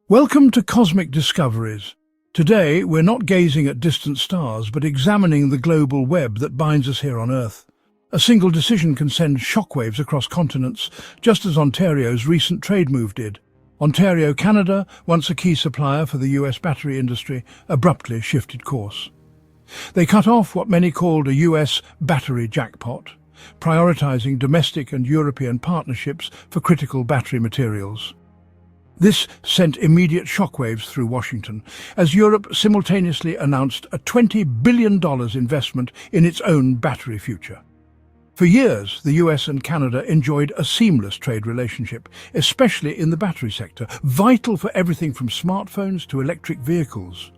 Welcome to Cosmic Discoveries. Today, we're not gazing at distant stars, but examining the global web that binds us here on Earth. A single decision can send shockwaves across continents, just as Ontario's recent trade move did. Ontario, Canada, once a key supplier for the US battery industry, abruptly shifted course. They cut off what many called a US battery jackpot, prioritizing domestic and European partnerships for critical battery materials. This sent immediate shockwaves through Washington, as Europe simultaneously announced a $20 billion investment in its own battery future. For years, the US and Canada enjoyed a seamless trade relationship, especially in the battery sector, vital for everything from smartphones to electric vehicles.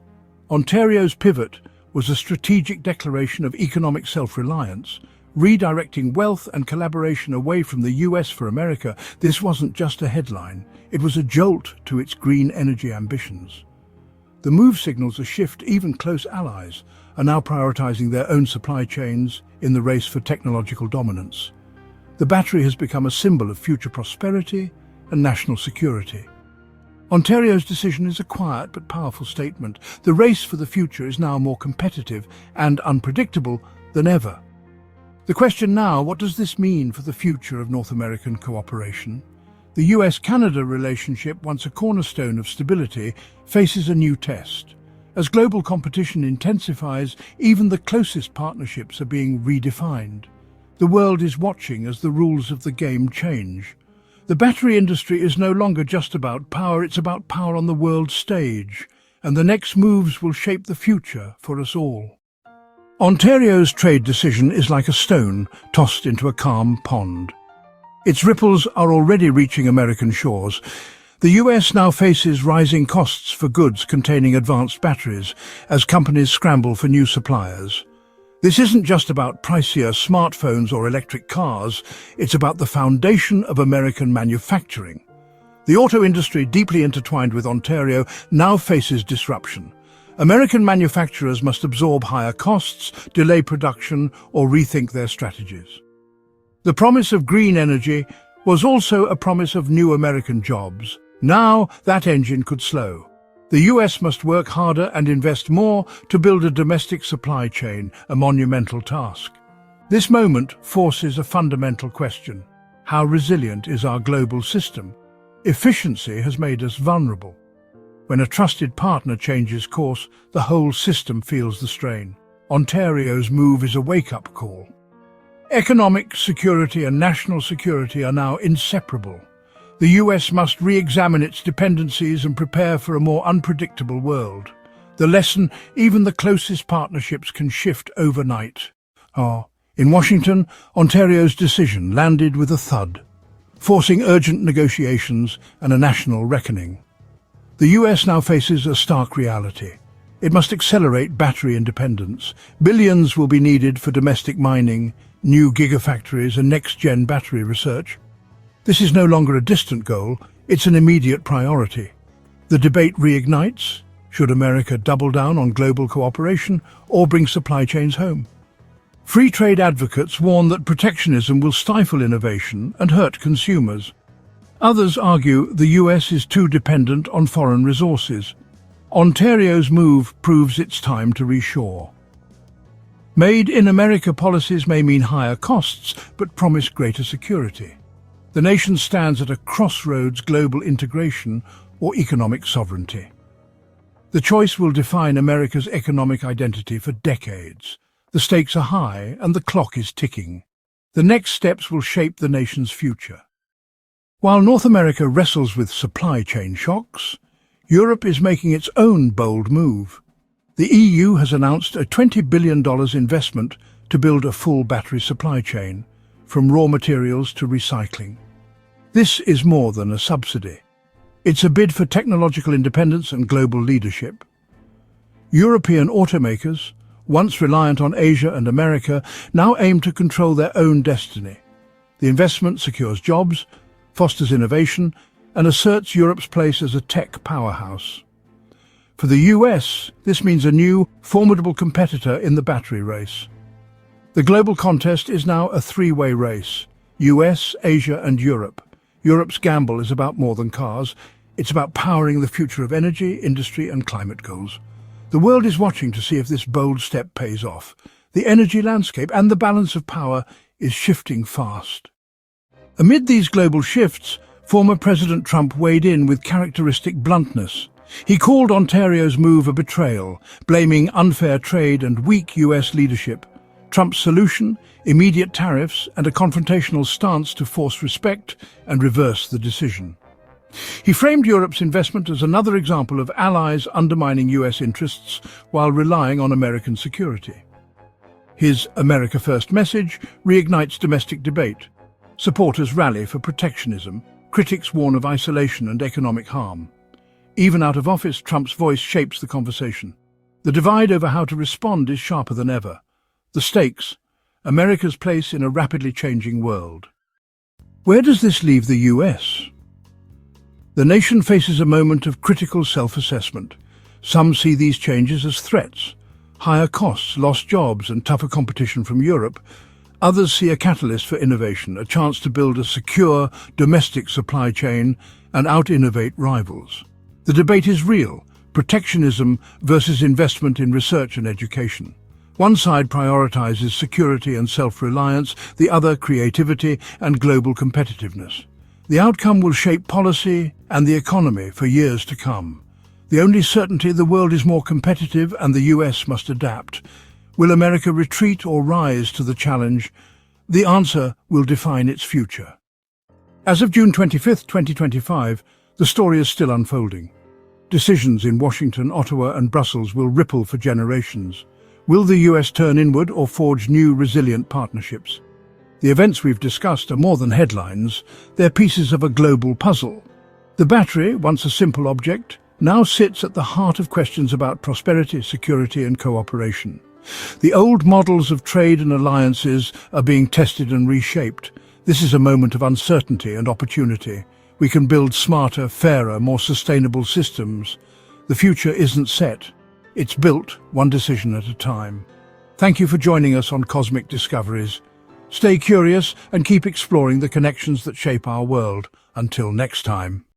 Ontario's pivot was a strategic declaration of economic self-reliance, redirecting wealth and collaboration away from the US for America. This wasn't just a headline, it was a jolt to its green energy ambitions. The move signals a shift. Even close allies are now prioritizing their own supply chains in the race for technological dominance. The battery has become a symbol of future prosperity and national security. Ontario's decision is a quiet but powerful statement. The race for the future is now more competitive and unpredictable than ever. The question now, what does this mean for the future of North American cooperation? The US-Canada relationship, once a cornerstone of stability, faces a new test. As global competition intensifies, even the closest partnerships are being redefined. The world is watching as the rules of the game change. The battery industry is no longer just about power, it's about power on the world stage, and the next moves will shape the future for us all. Ontario's trade decision is like a stone tossed into a calm pond. Its ripples are already reaching American shores. The US now faces rising costs for goods containing advanced batteries as companies scramble for new suppliers. This isn't just about pricier smartphones or electric cars, it's about the foundation of American manufacturing. The auto industry, deeply intertwined with Ontario, now faces disruption. American manufacturers must absorb higher costs, delay production, or rethink their strategies. The promise of green energy was also a promise of new American jobs. Now that engine could slow. The US must work harder and invest more to build a domestic supply chain, a monumental task. This moment forces a fundamental question. How resilient is our global system? Efficiency has made us vulnerable. When a trusted partner changes course, the whole system feels the strain. Ontario's move is a wake-up call. Economic security and national security are now inseparable. The US must re-examine its dependencies and prepare for a more unpredictable world. The lesson, even the closest partnerships can shift overnight. In Washington, Ontario's decision landed with a thud, forcing urgent negotiations and a national reckoning. The US now faces a stark reality. It must accelerate battery independence. Billions will be needed for domestic mining, new gigafactories and next-gen battery research. This is no longer a distant goal, it's an immediate priority. The debate reignites. Should America double down on global cooperation or bring supply chains home? Free trade advocates warn that protectionism will stifle innovation and hurt consumers. Others argue the US is too dependent on foreign resources. Ontario's move proves it's time to reshore. Made in America policies may mean higher costs, but promise greater security. The nation stands at a crossroads: global integration or economic sovereignty. The choice will define America's economic identity for decades. The stakes are high and the clock is ticking. The next steps will shape the nation's future. While North America wrestles with supply chain shocks, Europe is making its own bold move. The EU has announced a $20 billion investment to build a full battery supply chain, from raw materials to recycling. This is more than a subsidy. It's a bid for technological independence and global leadership. European automakers, once reliant on Asia and America, now aim to control their own destiny. The investment secures jobs, fosters innovation, and asserts Europe's place as a tech powerhouse. For the US, this means a new, formidable competitor in the battery race. The global contest is now a three-way race: US, Asia and Europe. Europe's gamble is about more than cars. It's about powering the future of energy, industry and climate goals. The world is watching to see if this bold step pays off. The energy landscape and the balance of power is shifting fast. Amid these global shifts, former President Trump weighed in with characteristic bluntness. He called Ontario's move a betrayal, blaming unfair trade and weak US leadership. Trump's solution: immediate tariffs and a confrontational stance to force respect and reverse the decision. He framed Europe's investment as another example of allies undermining US interests while relying on American security. His America First message reignites domestic debate. Supporters rally for protectionism. Critics warn of isolation and economic harm. Even out of office, Trump's voice shapes the conversation. The divide over how to respond is sharper than ever. The stakes: America's place in a rapidly changing world. Where does this leave the US? The nation faces a moment of critical self-assessment. Some see these changes as threats: higher costs, lost jobs and tougher competition from Europe. Others see a catalyst for innovation, a chance to build a secure domestic supply chain and out-innovate rivals. The debate is real: protectionism versus investment in research and education. One side prioritizes security and self-reliance, the other creativity and global competitiveness. The outcome will shape policy and the economy for years to come. The only certainty: the world is more competitive and the US must adapt. Will America retreat or rise to the challenge? The answer will define its future. As of June 25, 2025, the story is still unfolding. Decisions in Washington, Ottawa and Brussels will ripple for generations. Will the US turn inward or forge new resilient partnerships? The events we've discussed are more than headlines. They're pieces of a global puzzle. The battery, once a simple object, now sits at the heart of questions about prosperity, security and cooperation. The old models of trade and alliances are being tested and reshaped. This is a moment of uncertainty and opportunity. We can build smarter, fairer, more sustainable systems. The future isn't set. It's built one decision at a time. Thank you for joining us on Cosmic Discoveries. Stay curious and keep exploring the connections that shape our world. Until next time.